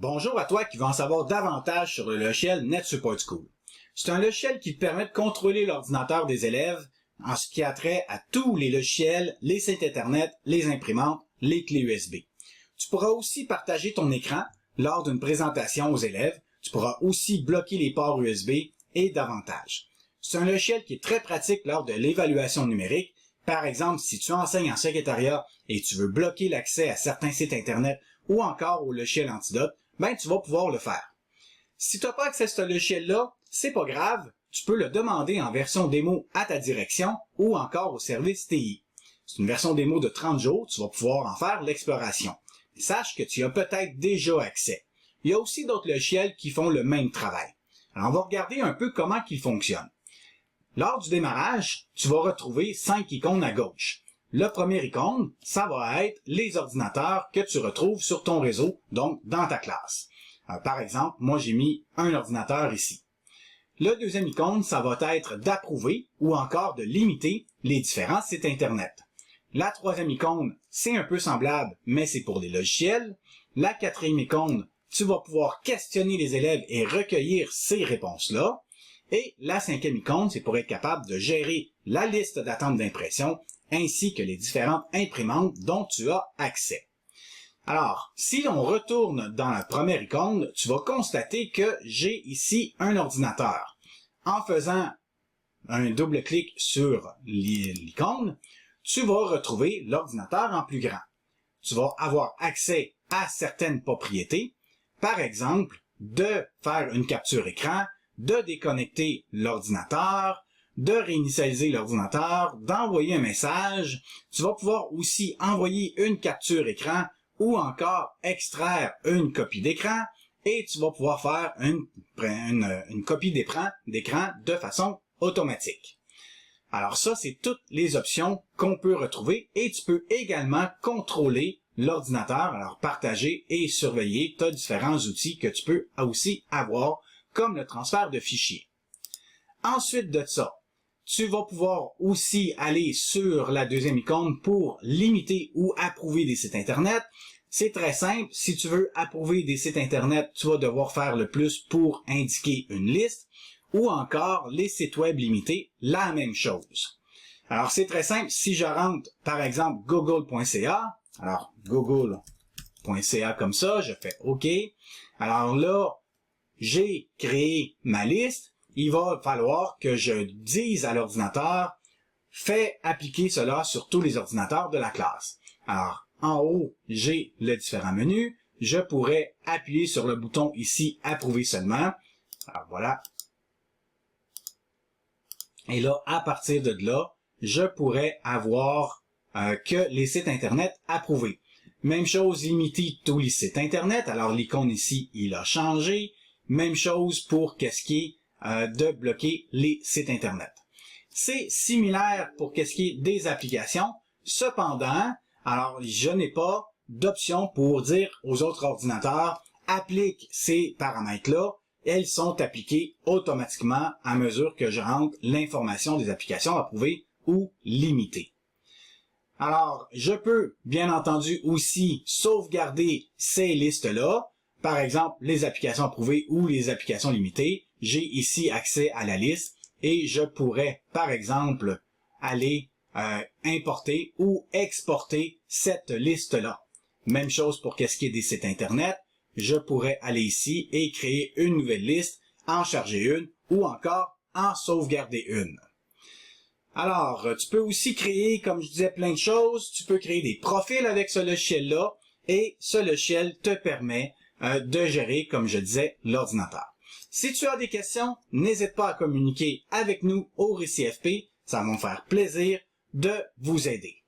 Bonjour à toi qui veux en savoir davantage sur le logiciel NetSupport School. C'est un logiciel qui te permet de contrôler l'ordinateur des élèves en ce qui a trait à tous les logiciels, les sites Internet, les imprimantes, les clés USB. Tu pourras aussi partager ton écran lors d'une présentation aux élèves. Tu pourras aussi bloquer les ports USB et davantage. C'est un logiciel qui est très pratique lors de l'évaluation numérique. Par exemple, si tu enseignes en secrétariat et tu veux bloquer l'accès à certains sites Internet ou encore au logiciel Antidote, tu vas pouvoir le faire. Si tu n'as pas accès à ce logiciel-là, c'est pas grave, tu peux le demander en version démo à ta direction ou encore au service TI. C'est une version démo de 30 jours, tu vas pouvoir en faire l'exploration. Sache que tu y as peut-être déjà accès. Il y a aussi d'autres logiciels qui font le même travail. Alors, on va regarder un peu comment ils fonctionnent. Lors du démarrage, tu vas retrouver 5 icônes à gauche. Le premier icône, ça va être les ordinateurs que tu retrouves sur ton réseau, donc dans ta classe. Par exemple, moi j'ai mis un ordinateur ici. Le deuxième icône, ça va être d'approuver ou encore de limiter les différents sites Internet. La troisième icône, c'est un peu semblable, mais c'est pour les logiciels. La quatrième icône, tu vas pouvoir questionner les élèves et recueillir ces réponses-là. Et la cinquième icône, c'est pour être capable de gérer la liste d'attente d'impression ainsi que les différentes imprimantes dont tu as accès. Alors, si on retourne dans la première icône, tu vas constater que j'ai ici un ordinateur. En faisant un double-clic sur l'icône, tu vas retrouver l'ordinateur en plus grand. Tu vas avoir accès à certaines propriétés, par exemple, de faire une capture écran, de déconnecter l'ordinateur, de réinitialiser l'ordinateur, d'envoyer un message. Tu vas pouvoir aussi envoyer une capture écran ou encore extraire une copie d'écran et tu vas pouvoir faire une copie d'écran de façon automatique. Alors ça, c'est toutes les options qu'on peut retrouver et tu peux également contrôler l'ordinateur, alors partager et surveiller. Tu as différents outils que tu peux aussi avoir comme le transfert de fichiers. Ensuite de ça, tu vas pouvoir aussi aller sur la deuxième icône pour limiter ou approuver des sites Internet. C'est très simple. Si tu veux approuver des sites Internet, tu vas devoir faire le plus pour indiquer une liste ou encore les sites web limités, la même chose. Alors, c'est très simple. Si je rentre, par exemple, google.ca, alors google.ca comme ça, je fais OK. Alors là, j'ai créé ma liste. Il va falloir que je dise à l'ordinateur, fais appliquer cela sur tous les ordinateurs de la classe. Alors, en haut, j'ai les différents menus. Je pourrais appuyer sur le bouton ici, approuver seulement. Alors voilà. Et là, à partir de là, je pourrais avoir que les sites Internet approuvés. Même chose, limiter tous les sites Internet. Alors, l'icône ici, il a changé. Même chose pour qu'est-ce qui est de bloquer les sites Internet. C'est similaire pour qu'est-ce qui est des applications. Cependant, alors je n'ai pas d'option pour dire aux autres ordinateurs applique ces paramètres-là. Elles sont appliquées automatiquement à mesure que je rentre l'information des applications approuvées ou limitées. Alors, je peux bien entendu aussi sauvegarder ces listes-là. Par exemple, les applications approuvées ou les applications limitées. J'ai ici accès à la liste et je pourrais, par exemple, aller importer ou exporter cette liste-là. Même chose pour qu'est-ce qui est des sites Internet. Je pourrais aller ici et créer une nouvelle liste, en charger une ou encore en sauvegarder une. Alors, tu peux aussi créer, comme je disais, plein de choses. Tu peux créer des profils avec ce logiciel-là et ce logiciel te permet de gérer, comme je disais, l'ordinateur. Si tu as des questions, n'hésite pas à communiquer avec nous au Récit FP. Ça va me faire plaisir de vous aider.